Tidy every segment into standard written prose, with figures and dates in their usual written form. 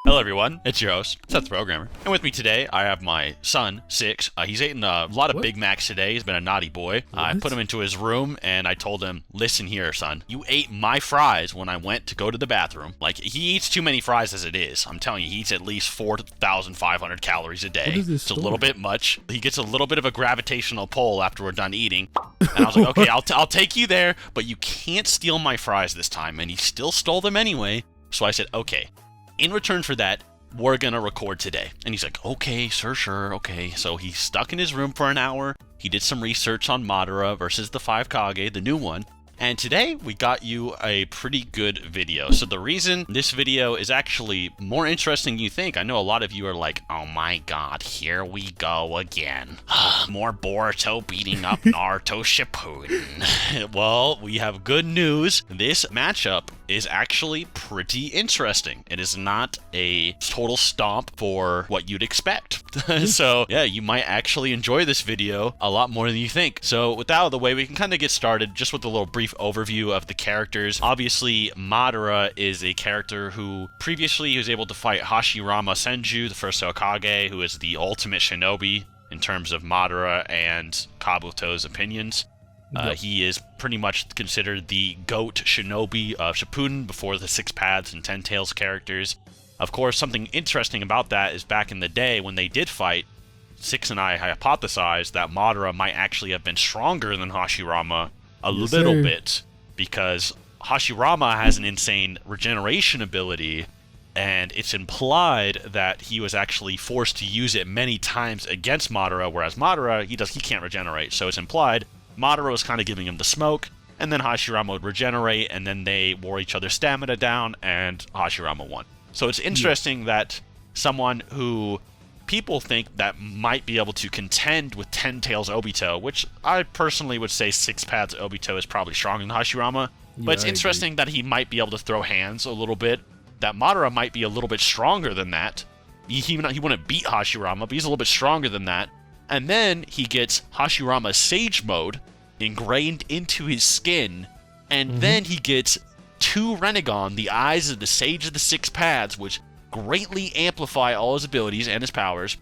Hello everyone, it's your host, SethTheProgrammer, and with me today I have my son, 6. He's eating a lot of Big Macs today. He's been a naughty boy. I put him into his room and I told him, listen here, son, you ate my fries when I went to go to the bathroom. Like, he eats too many fries as it is. I'm telling you, he eats at least 4,500 calories a day. It's a little bit much. He gets a little bit of a gravitational pull after we're done eating. And I was like, okay, I'll take you there, but you can't steal my fries this time. And he still stole them anyway. So I said, okay. In return for that, we're gonna record today. And he's like, okay, sure, okay. So he's stuck in his room for an hour. He did some research on Madara versus the 5 Kage, the new one. And today, we got you a pretty good video. So the reason this video is actually more interesting than you think, I know a lot of you are like, oh my god, here we go again. More Boruto beating up Naruto Shippuden. Well, we have good news. This matchup is actually pretty interesting. It is not a total stomp for what you'd expect. So yeah, you might actually enjoy this video a lot more than you think. So with that out of the way, we can kind of get started just with a little brief overview of the characters. Obviously, Madara is a character who previously was able to fight Hashirama Senju, the first Hokage, who is the ultimate shinobi in terms of Madara and Kabuto's opinions. He is pretty much considered the GOAT shinobi of Shippuden before the 6 Paths and 10 Tails characters. Of course, something interesting about that is back in the day when they did fight, 6 and I hypothesized that Madara might actually have been stronger than Hashirama a little bit, because Hashirama has an insane regeneration ability, and it's implied that he was actually forced to use it many times against Madara, whereas Madara, he can't regenerate, so it's implied Madara was kind of giving him the smoke, and then Hashirama would regenerate, and then they wore each other's stamina down, and Hashirama won. So it's interesting that someone who people think that might be able to contend with 10 Tails Obito, which I personally would say 6 Paths Obito is probably stronger than Hashirama, but it's interesting that he might be able to throw hands a little bit, that Madara might be a little bit stronger than that. He wouldn't beat Hashirama, but he's a little bit stronger than that. And then he gets Hashirama's Sage Mode ingrained into his skin, and then he gets 2 Rinnegan, the eyes of the Sage of the 6 Paths, which greatly amplify all his abilities and his powers,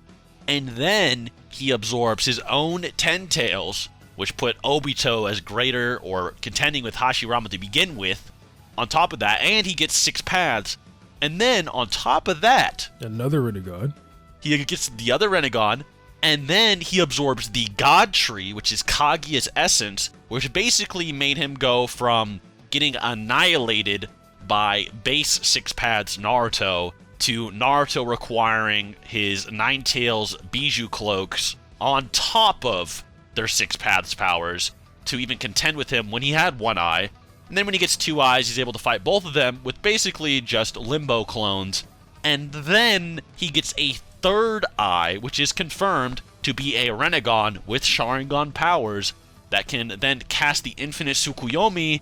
and then he absorbs his own 10 Tails, which put Obito as greater or contending with Hashirama to begin with. On top of that, and he gets 6 Paths, and then on top of that, another Rinnegan. He gets the other Rinnegan, and then he absorbs the God Tree, which is Kaguya's essence, which basically made him go from getting annihilated by base 6 Paths Naruto to Naruto requiring his 9 Tails Bijou Cloaks on top of their 6 Paths powers to even contend with him when he had 1 eye. And then when he gets 2 eyes, he's able to fight both of them with basically just Limbo clones. And then he gets a 3rd eye, which is confirmed to be a Rinnegan with Sharingan powers that can then cast the Infinite Tsukuyomi,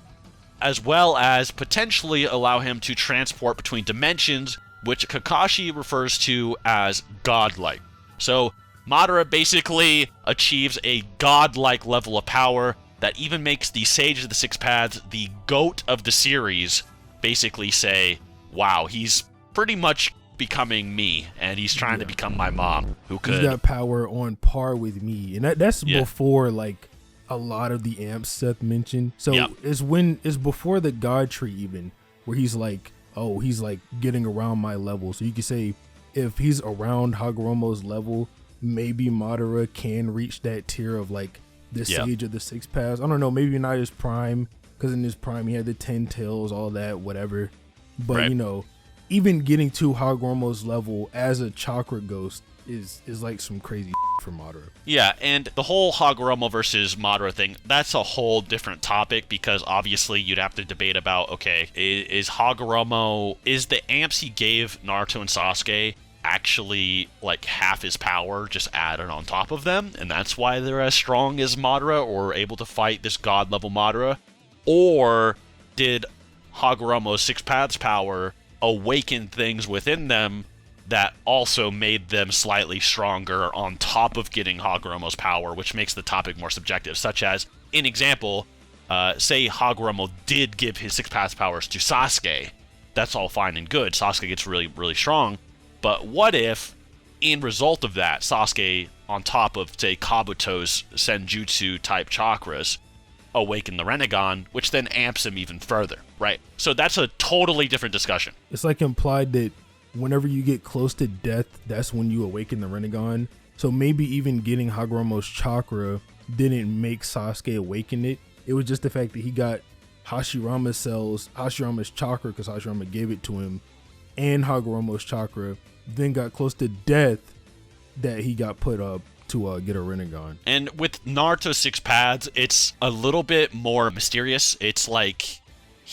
as well as potentially allow him to transport between dimensions, which Kakashi refers to as godlike. So Madara basically achieves a godlike level of power that even makes the Sage of the 6 Paths, the GOAT of the series, basically say, wow, he's pretty much becoming me, and he's trying to become my mom, who could... He's got power on par with me, and that's before, like, a lot of the amps Seth mentioned. So it's before the God Tree even, where he's like, oh, he's like getting around my level. So you could say if he's around Hagoromo's level, maybe Madara can reach that tier of like the Sage of the 6 Paths. I don't know, maybe not his prime, because in his prime he had the 10 Tails, all that, whatever. But you know, even getting to Hagoromo's level as a chakra ghost is like some crazy for Madara. Yeah, and the whole Hagoromo versus Madara thing, that's a whole different topic, because obviously you'd have to debate about, okay, is Hagoromo, is the amps he gave Naruto and Sasuke actually like half his power just added on top of them, and that's why they're as strong as Madara or able to fight this god level Madara? Or did Hagoromo's 6 Paths power awaken things within them that also made them slightly stronger on top of getting Hagoromo's power, which makes the topic more subjective, such as, in example, say Hagoromo did give his six paths powers to Sasuke, that's all fine and good. Sasuke gets really, really strong. But what if, in result of that, Sasuke, on top of, say, Kabuto's Senjutsu-type chakras, awaken the Rinnegan, which then amps him even further, right? So that's a totally different discussion. It's like implied that whenever you get close to death, that's when you awaken the Rinnegan. So maybe even getting Hagoromo's chakra didn't make Sasuke awaken it. It was just the fact that he got Hashirama's chakra, because Hashirama gave it to him, and Hagoromo's chakra, then got close to death that he got put up to get a Rinnegan. And with Naruto's six paths, it's a little bit more mysterious. It's like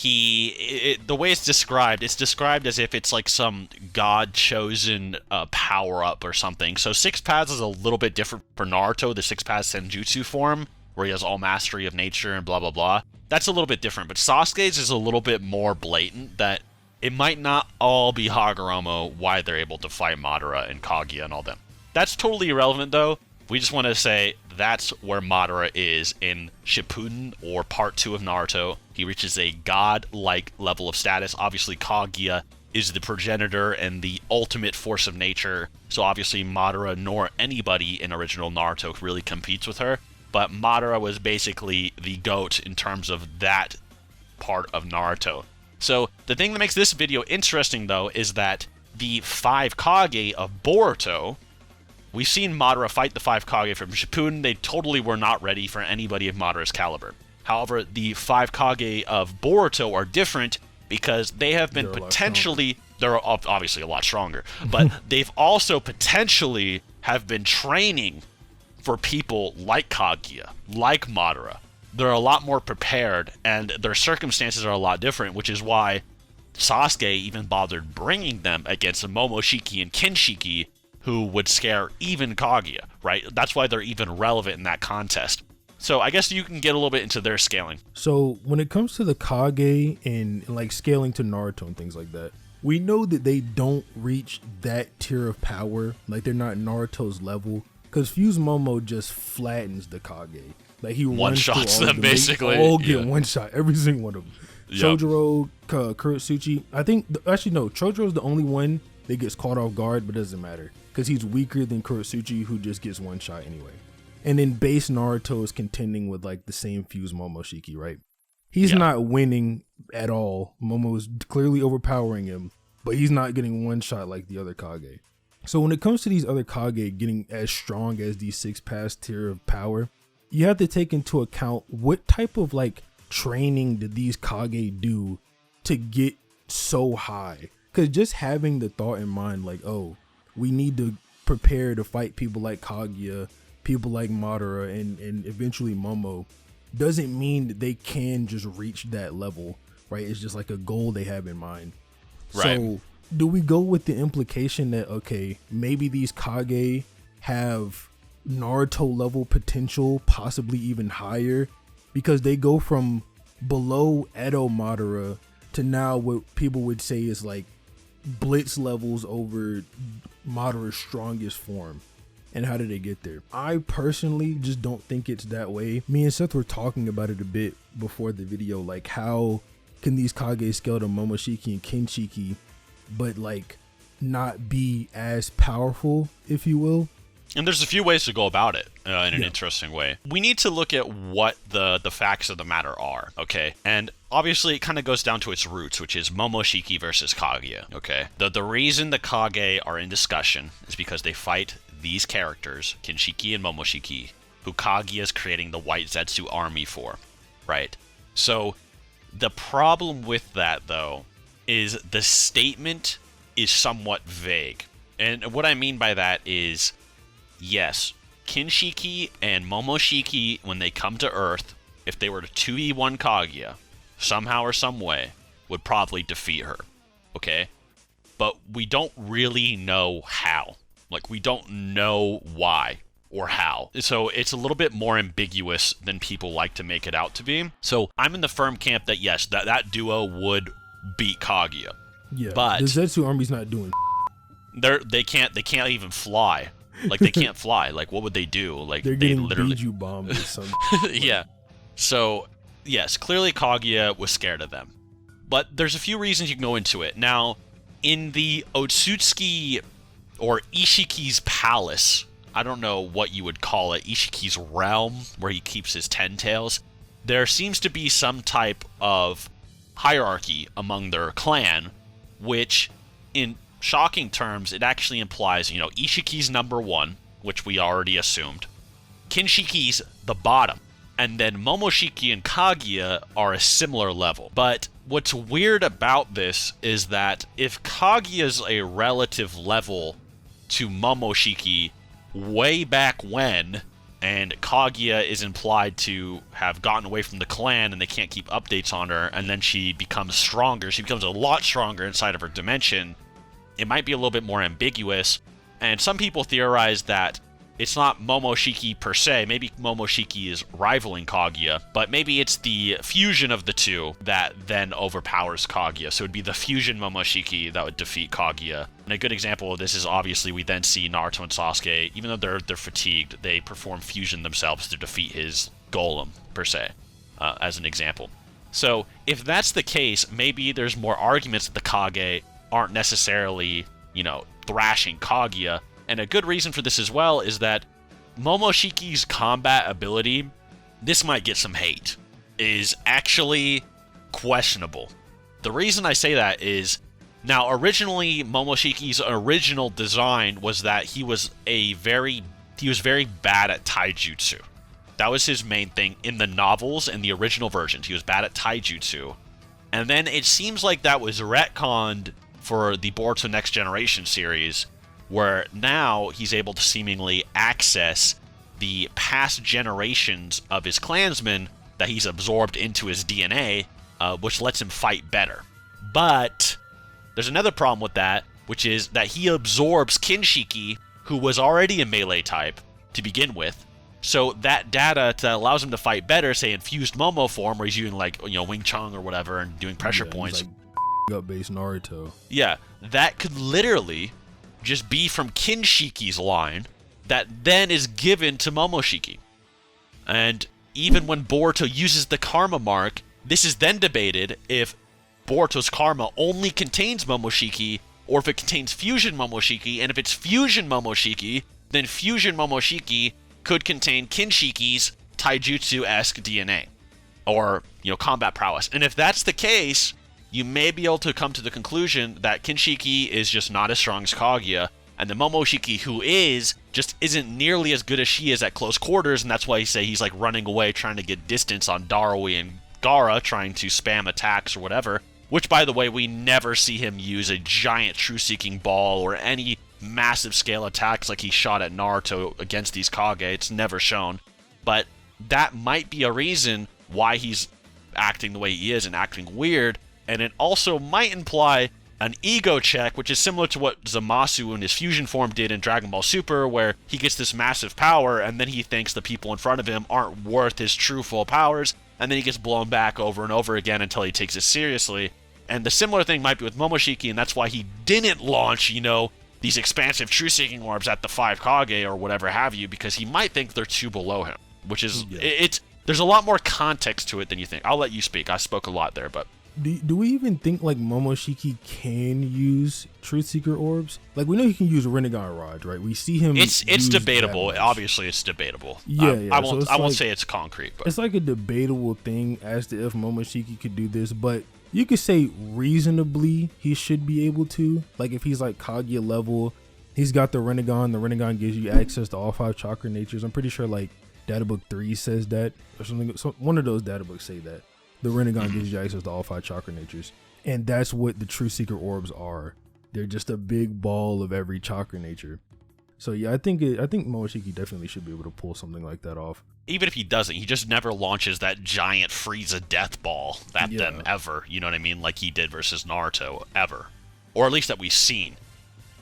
the way it's described as if it's like some god-chosen power-up or something. So six paths is a little bit different for Naruto, the six paths Senjutsu form, where he has all mastery of nature and blah, blah, blah. That's a little bit different, but Sasuke's is a little bit more blatant, that it might not all be Hagoromo why they're able to fight Madara and Kaguya and all them. That's totally irrelevant, though. We just want to say that's where Madara is in Shippuden, or Part 2 of Naruto. He reaches a god-like level of status. Obviously, Kaguya is the progenitor and the ultimate force of nature, so obviously Madara nor anybody in original Naruto really competes with her. But Madara was basically the GOAT in terms of that part of Naruto. So the thing that makes this video interesting, though, is that the 5 Kage of Boruto, we've seen Madara fight the 5 Kage from Shippuden. They totally were not ready for anybody of Madara's caliber. However, the 5 Kage of Boruto are different because they have been they're obviously a lot stronger, but they've also potentially have been training for people like Kaguya, like Madara. They're a lot more prepared, and their circumstances are a lot different, which is why Sasuke even bothered bringing them against Momoshiki and Kinshiki, who would scare even Kaguya, right? That's why they're even relevant in that contest. So I guess you can get a little bit into their scaling. So when it comes to the Kage and like scaling to Naruto and things like that, we know that they don't reach that tier of power. Like, they're not Naruto's level, because Fuse Momo just flattens the Kage. Like, he one-shots them, basically. They all get one shot, every single one of them. Yep. Chojuro, Kurotsuchi. I think, actually, no, Chojuro's the only one that gets caught off guard, but it doesn't matter, because he's weaker than Kurotsuchi, who just gets one shot anyway. And then base Naruto is contending with, like, the same Fuse Momoshiki, right? He's not winning at all. Momo is clearly overpowering him, but he's not getting one shot like the other Kage. So when it comes to these other Kage getting as strong as these 6 paths tier of power, you have to take into account what type of like training did these Kage do to get so high. Because just having the thought in mind, like, oh, we need to prepare to fight people like Kaguya, people like Madara, and eventually Momo, doesn't mean that they can just reach that level, right? It's just like a goal they have in mind. Right. So do we go with the implication that, okay, maybe these Kage have Naruto level potential, possibly even higher, because they go from below Edo Madara to now what people would say is like blitz levels over Madara's strongest form. And how did they get there? I personally just don't think it's that way. Me and Seth were talking about it a bit before the video, like how can these Kage scale to Momoshiki and Kinshiki, but like not be as powerful, if you will? And there's a few ways to go about it in an interesting way. We need to look at what the facts of the matter are, okay? And obviously it kind of goes down to its roots, which is Momoshiki versus Kaguya, okay? The reason the Kage are in discussion is because they fight these characters, Kinshiki and Momoshiki, who Kaguya is creating the White Zetsu army for, right? So the problem with that, though, is the statement is somewhat vague. And what I mean by that is, yes, Kinshiki and Momoshiki, when they come to Earth, if they were to 2v1 Kaguya, somehow or some way, would probably defeat her, okay? But we don't really know how. Like, we don't know why or how. So it's a little bit more ambiguous than people like to make it out to be. So I'm in the firm camp that, yes, that duo would beat Kaguya. Yeah, but the Zetsu army's not doing they can't even fly. Like, they can't fly. Like, what would they do? Like, they're getting literally Biju bombed or something. Yeah. So yes, clearly Kaguya was scared of them. But there's a few reasons you can go into it. Now, in the Otsutsuki or Ishiki's palace, I don't know what you would call it, Ishiki's realm, where he keeps his 10 tails, there seems to be some type of hierarchy among their clan, which, in shocking terms, it actually implies, Ishiki's number 1, which we already assumed, Kinshiki's the bottom, and then Momoshiki and Kaguya are a similar level. But what's weird about this is that if Kaguya's a relative level to Momoshiki way back when, and Kaguya is implied to have gotten away from the clan and they can't keep updates on her, and then she becomes stronger, she becomes a lot stronger inside of her dimension, it might be a little bit more ambiguous. And some people theorize that it's not Momoshiki per se, maybe Momoshiki is rivaling Kaguya, but maybe it's the fusion of the two that then overpowers Kaguya. So it'd be the fusion Momoshiki that would defeat Kaguya. And a good example of this is obviously we then see Naruto and Sasuke, even though they're fatigued, they perform fusion themselves to defeat his golem, per se, as an example. So if that's the case, maybe there's more arguments that the Kage aren't necessarily, thrashing Kaguya. And a good reason for this as well is that Momoshiki's combat ability, this might get some hate, is actually questionable. The reason I say that is, now originally Momoshiki's original design was that he was very bad at taijutsu. That was his main thing in the novels and the original versions. He was bad at taijutsu. And then it seems like that was retconned for the Boruto Next Generation series, where now he's able to seemingly access the past generations of his clansmen that he's absorbed into his DNA, which lets him fight better. But there's another problem with that, which is that he absorbs Kinshiki, who was already a melee type to begin with. So that data that allows him to fight better, say in fused Momo form, where he's using Wing Chun or whatever and doing pressure points. Up base Naruto. Yeah, that could literally just be from Kinshiki's line that then is given to Momoshiki. And even when Boruto uses the karma mark, this is then debated if Boruto's karma only contains Momoshiki, or if it contains fusion Momoshiki, and if it's fusion Momoshiki, then fusion Momoshiki could contain Kinshiki's taijutsu-esque DNA, or, combat prowess. And if that's the case, you may be able to come to the conclusion that Kinshiki is just not as strong as Kaguya, and the Momoshiki who is, just isn't nearly as good as she is at close quarters, and that's why you say he's running away, trying to get distance on Darui and Gaara, trying to spam attacks or whatever, which, by the way, we never see him use a giant truth-seeking ball or any massive scale attacks like he shot at Naruto against these Kage. It's never shown. But that might be a reason why he's acting the way he is and acting weird. And it also might imply an ego check, which is similar to what Zamasu in his fusion form did in Dragon Ball Super, where he gets this massive power, and then he thinks the people in front of him aren't worth his true full powers, and then he gets blown back over and over again until he takes it seriously. And the similar thing might be with Momoshiki, and that's why he didn't launch, these expansive truth-seeking orbs at the 5 Kage or whatever have you, because he might think they're 2 below him, which is, there's a lot more context to it than you think. I'll let you speak. I spoke a lot there, but... Do we even think Momoshiki can use Truth Seeker orbs? We know he can use Rinnegan Rod, right? We see him. It's debatable. Obviously, it's debatable. Yeah. I won't say it's concrete, but it's a debatable thing as to if Momoshiki could do this. But you could say reasonably he should be able to. If he's Kaguya level, he's got the Rinnegan. The Rinnegan gives you access to all 5 chakra natures. I'm pretty sure Databook 3 says that or something. So one of those databooks say that. The Rinnegan gives you access to all 5 chakra natures. And that's what the True Seeker orbs are. They're just a big ball of every chakra nature. So yeah, I think Momoshiki definitely should be able to pull something like that off. Even if he doesn't, he just never launches that giant Frieza death ball at them ever. You know what I mean? Like he did versus Naruto, ever. Or at least that we've seen.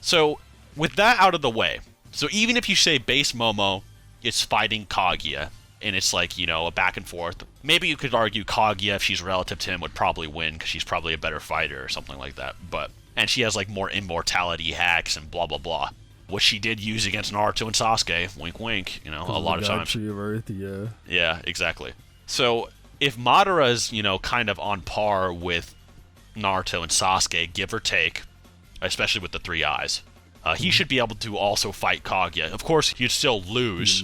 So with that out of the way, so even if you say base Momo is fighting Kaguya, and it's a back and forth. Maybe you could argue Kaguya, if she's relative to him, would probably win because she's probably a better fighter or something like that. And she has more immortality hacks and blah blah blah, which she did use against Naruto and Sasuke. Wink wink. A lot of times. Tree of Earth, yeah. Yeah, exactly. So if Madara's, kind of on par with Naruto and Sasuke, give or take, especially with the three eyes, he should be able to also fight Kaguya. Of course, he'd still lose.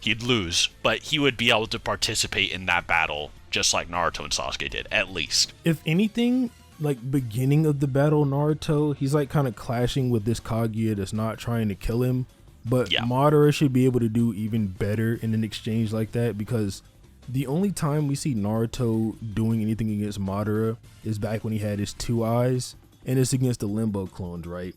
He'd lose, but he would be able to participate in that battle just like Naruto and Sasuke did, at least. If anything, like, beginning of the battle, Naruto, he's, like, kind of clashing with this Kaguya that's not trying to kill him. But Madara should be able to do even better in an exchange like that, because the only time we see Naruto doing anything against Madara is back when he had his two eyes, and it's against the Limbo clones, right?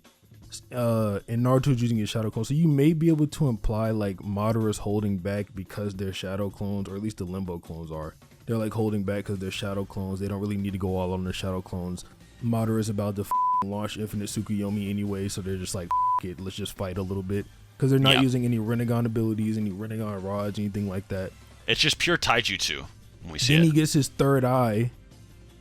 And Naruto's using his shadow clones, so you may be able to imply like Madara's holding back because they're shadow clones, or at least the Limbo clones are. They're like holding back because they're shadow clones. They don't really need to go all on the shadow clones. Madara's about to launch Infinite Tsukuyomi anyway, so they're just like, it, let's just fight a little bit, because they're not using any Rinnegan abilities, any Rinnegan rods, anything like that. It's just pure taijutsu when we see Then he gets his third eye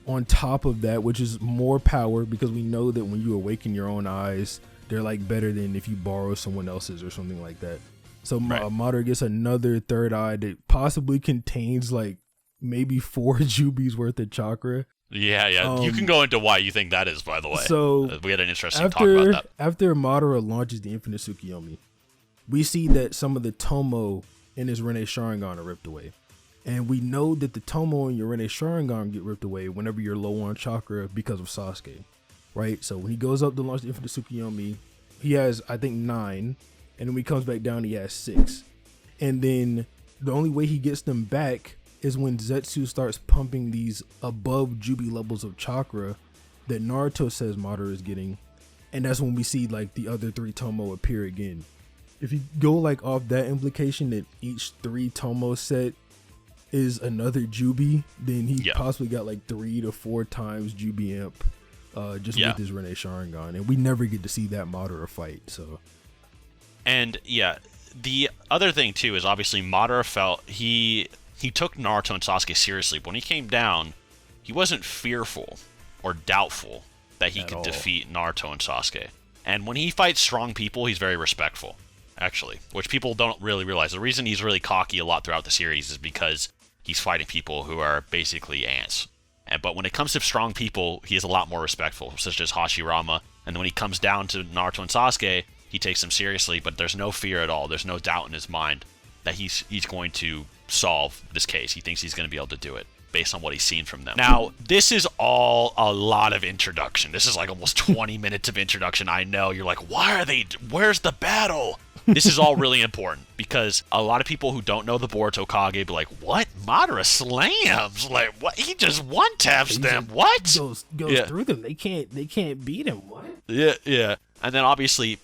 on top of that, which is more power, because we know that when you awaken your own eyes, they're like better than if you borrow someone else's or something like that. So Madara gets another third eye that possibly contains like maybe 4 Jubies worth of chakra. Yeah. You can go into why you think that is, by the way. So we had an interesting talk about that. After Madara launches the Infinite Tsukuyomi, we see that some of the Tomo in his Rinne Sharingan are ripped away. And we know that the Tomo in your Rinne Sharingan get ripped away whenever you're low on chakra because of Sasuke, right? So when he goes up to launch the Infinite Tsukuyomi, he has, I think, 9. And then when he comes back down, he has 6. And then the only way he gets them back is when Zetsu starts pumping these above Jubi levels of chakra that Naruto says Madara is getting. And that's when we see like the other 3 Tomo appear again. If you go like off that implication that each 3 Tomo set is another Jubi, then he possibly got like 3 to 4 times Jubi Imp with his Rinne Sharingan. And we never get to see that Madara fight. So, and the other thing too is obviously Madara felt he took Naruto and Sasuke seriously, but when he came down, he wasn't fearful or doubtful that he could defeat Naruto and Sasuke. And when he fights strong people, he's very respectful, actually, which people don't really realize. The reason he's really cocky a lot throughout the series is because he's fighting people who are basically ants. But when it comes to strong people, he is a lot more respectful, such as Hashirama. And when he comes down to Naruto and Sasuke, he takes them seriously, but there's no fear at all. There's no doubt in his mind that he's going to solve this case. He thinks he's going to be able to do it based on what he's seen from them. Now, this is all a lot of introduction. This is like almost 20 minutes of introduction. I know you're like, where's the battle? This is all really important because a lot of people who don't know the Boruto Kage be like, what? Madara slams? Like, what? He just one-taps them. What? Goes through them. They can't beat him. What? Yeah. And then obviously,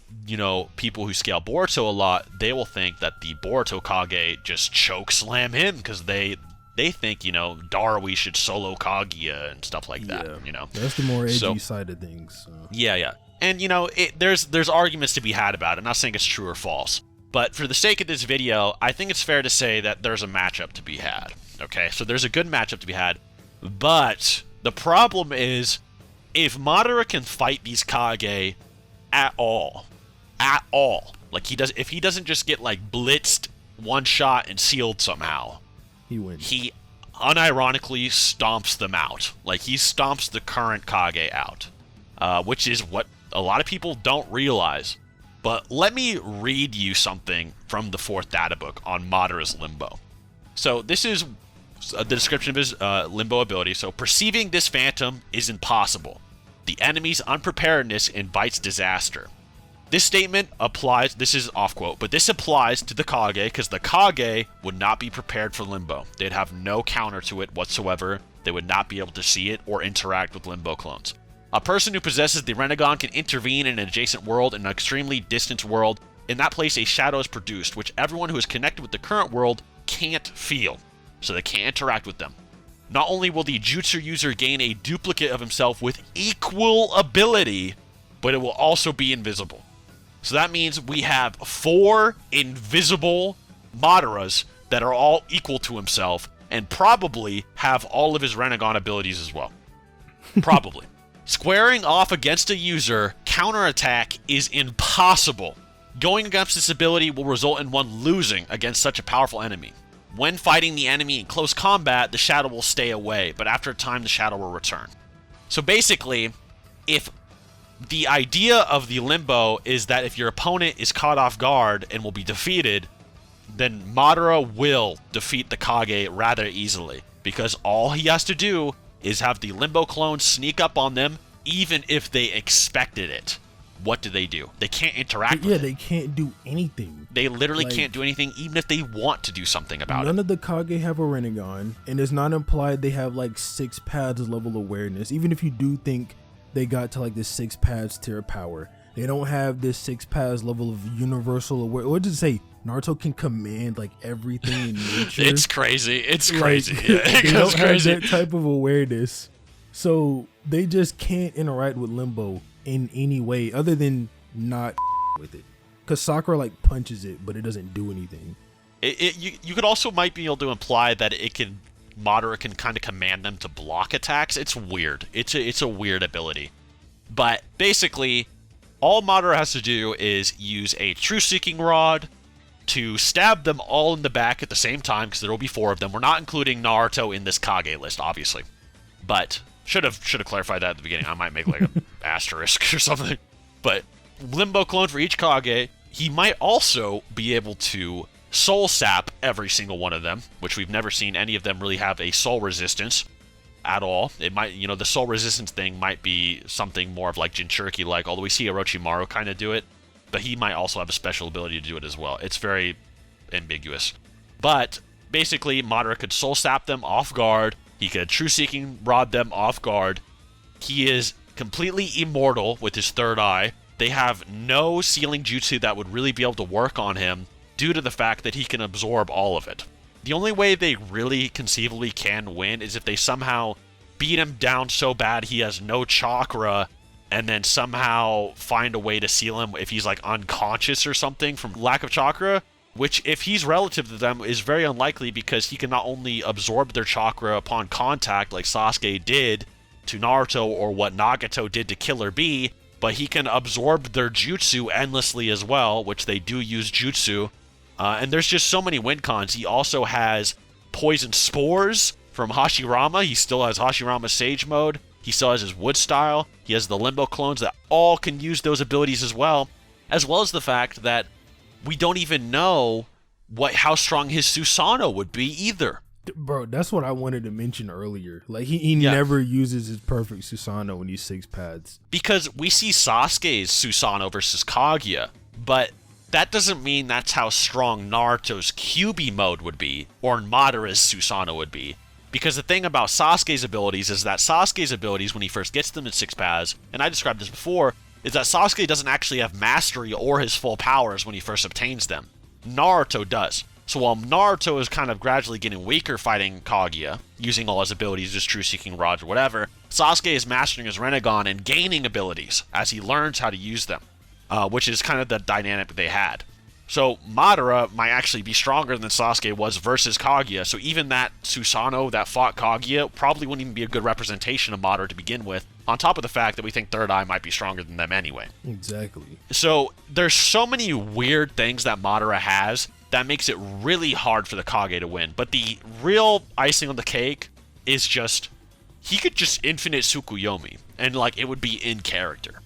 people who scale Boruto a lot, they will think that the Boruto Kage just choke slam him because they think, Darui should solo Kaguya and stuff like that, That's the more edgy side of things. So. Yeah. And, there's arguments to be had about it. I'm not saying it's true or false. But for the sake of this video, I think it's fair to say that there's a matchup to be had. Okay, so there's a good matchup to be had. But the problem is, if Madara can fight these Kage at all, like if he doesn't just get like blitzed, one shot, and sealed somehow, he wins. He unironically stomps them out. Like he stomps the current Kage out, which is what a lot of people don't realize. But let me read you something from the 4th data book on Madara's Limbo. So this is the description of his Limbo ability. So perceiving this phantom is impossible. The enemy's unpreparedness invites disaster. This statement applies, this is off quote, but this applies to the Kage because the Kage would not be prepared for Limbo. They'd have no counter to it whatsoever. They would not be able to see it or interact with Limbo clones. A person who possesses the Rinnegan can intervene in an adjacent world, in an extremely distant world. In that place, a shadow is produced, which everyone who is connected with the current world can't feel, so they can't interact with them. Not only will the jutsu user gain a duplicate of himself with equal ability, but it will also be invisible. So that means we have 4 invisible Madaras that are all equal to himself, and probably have all of his Rinnegan abilities as well. Probably. Squaring off against a user, counterattack is impossible. Going against this ability will result in one losing against such a powerful enemy. when fighting the enemy in close combat, the shadow will stay away, but after a time, the shadow will return. So basically, if the idea of the limbo is that if your opponent is caught off guard and will be defeated, then Madara will defeat the Kage rather easily, because all he has to do is have the limbo clones sneak up on them, even if they expected it. What do? They can't interact with it. Yeah, they can't do anything. They literally can't do anything, even if they want to do something about it. None of the Kage have a Rinnegan, and it's not implied they have like 6 paths level awareness. Even if you do think they got to like the 6 paths tier power, they don't have this 6 paths level of universal awareness. What did it say? Naruto can command like everything in nature. It's crazy. It's like, crazy. It they goes don't crazy. have that type of awareness, so they just can't interact with Limbo in any way other than not with it. Cause Sakura like punches it, but it doesn't do anything. You could also might be able to imply that Madara can kind of command them to block attacks. It's weird. It's a weird ability. But basically, all Madara has to do is use a True Seeking Rod to stab them all in the back at the same time, because there will be 4 of them. We're not including Naruto in this Kage list, obviously. But should have clarified that at the beginning. I might make like an asterisk or something. But Limbo clone for each Kage. He might also be able to soul sap every single one of them, which we've never seen any of them really have a soul resistance at all. It might, the soul resistance thing might be something more of like Jinchuriki-like, although we see Orochimaru kind of do it, but he might also have a special ability to do it as well. It's very ambiguous. But basically, Madara could soul sap them off guard. He could True Seeking Rod them off guard. He is completely immortal with his third eye. They have no sealing jutsu that would really be able to work on him due to the fact that he can absorb all of it. The only way they really conceivably can win is if they somehow beat him down so bad he has no chakra, and then somehow find a way to seal him if he's like unconscious or something from lack of chakra, which if he's relative to them is very unlikely, because he can not only absorb their chakra upon contact like Sasuke did to Naruto or what Nagato did to Killer Bee, but he can absorb their jutsu endlessly as well, which they do use jutsu. And there's just so many win cons. He also has poison spores from Hashirama. He still has Hashirama Sage Mode. He still has his wood style. He has the Limbo clones that all can use those abilities as well as the fact that we don't even know how strong his Susanoo would be either. Bro, that's what I wanted to mention earlier. Like, he never uses his perfect Susanoo in these 6 paths. Because we see Sasuke's Susanoo versus Kaguya, but that doesn't mean that's how strong Naruto's Kyuubi mode would be, or Madara's Susanoo would be. Because the thing about Sasuke's abilities is that Sasuke's abilities, when he first gets them in 6 paths, and I described this before, is that Sasuke doesn't actually have mastery or his full powers when he first obtains them. Naruto does. So while Naruto is kind of gradually getting weaker fighting Kaguya, using all his abilities, just True Seeking Rod or whatever, Sasuke is mastering his Rinnegan and gaining abilities as he learns how to use them, which is kind of the dynamic that they had. So Madara might actually be stronger than Sasuke was versus Kaguya, so even that Susanoo that fought Kaguya probably wouldn't even be a good representation of Madara to begin with, on top of the fact that we think Third Eye might be stronger than them anyway. Exactly. So there's so many weird things that Madara has that makes it really hard for the Kage to win. But the real icing on the cake is just, he could just infinite Tsukuyomi, and like it would be in character.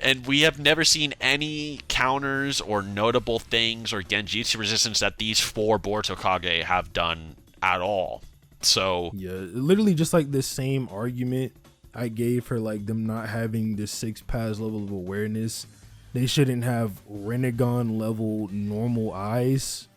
And we have never seen any counters or notable things or Genjutsu resistance that these 4 Boruto Kage have done at all. So yeah, literally just like the same argument I gave for like them not having this 6 paths level of awareness. They shouldn't have Rinnegan level normal eyes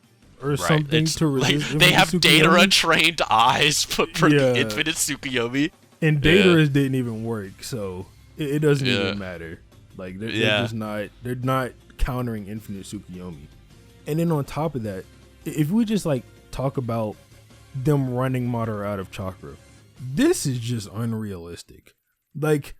or something to resist. They have Deidara trained eyes for the infinite Tsukuyomi. And Deidara's didn't even work, so it doesn't even matter. Like they're just not countering infinite Tsukuyomi. And then on top of that, if we just like talk about them running Madara out of chakra, this is just unrealistic. Like,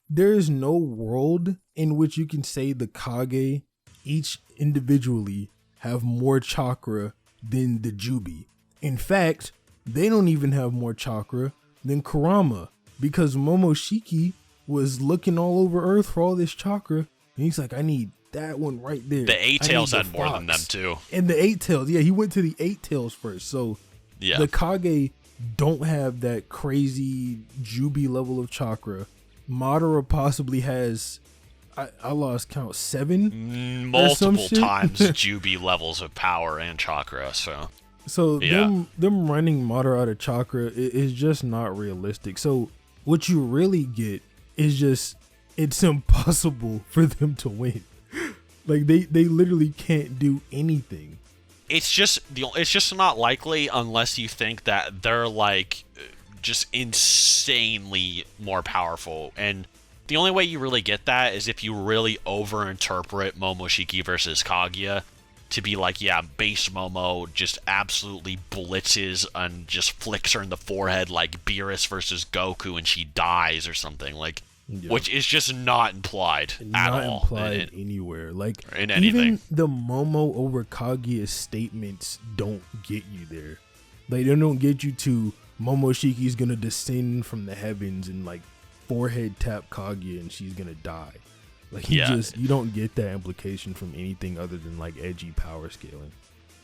there is no world in which you can say the Kage each individually have more chakra than the Jubi. In fact, they don't even have more chakra than Kurama, because Momoshiki was looking all over Earth for all this chakra, and he's like, I need that one right there. The 8 tails had more than them too. And the 8 tails, yeah, he went to the 8 tails first. So the Kage don't have that crazy Jubi level of chakra. Madara possibly has, I lost count, 7 multiple times Jubi levels of power and chakra. So them running Madara out of chakra is just not realistic. So what you really get is just, it's impossible for them to win. Like they literally can't do anything. It's just not likely unless you think that they're like just insanely more powerful. And the only way you really get that is if you really overinterpret Momoshiki versus Kaguya to be like, yeah, base Momo just absolutely blitzes and just flicks her in the forehead like Beerus versus Goku and she dies or something, like, which is just not implied at all. Not implied anywhere. Like, in anything. Even the Momo over Kaguya statements don't get you there. Like, they don't get you to Momoshiki's gonna descend from the heavens and like forehead tap Kaguya and she's gonna die. Like, you don't get that implication from anything other than like edgy power scaling.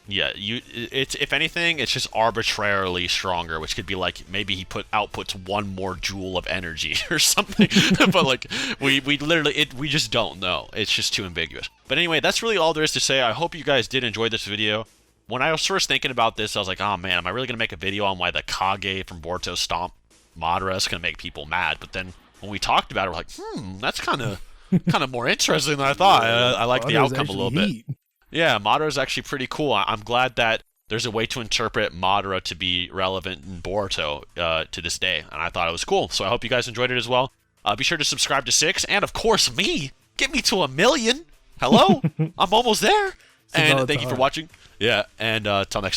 Yeah, it's if anything, it's just arbitrarily stronger, which could be like maybe he outputs 1 more joule of energy or something. But like we literally we just don't know. It's just too ambiguous. But anyway, that's really all there is to say. I hope you guys did enjoy this video. When I was first thinking about this, I was like, oh man, am I really gonna make a video on why the Kage from Boruto Stomp Madara is gonna make people mad? But then when we talked about it, we're like, that's kind of more interesting than I thought. I like the outcome a little bit. Yeah, Madara is actually pretty cool. I'm glad that there's a way to interpret Madara to be relevant in Boruto to this day, and I thought it was cool. So I hope you guys enjoyed it as well. Be sure to subscribe to Six, and of course me. Get me to 1 million. Hello, I'm almost there. And thank you for watching. Yeah, and till next time.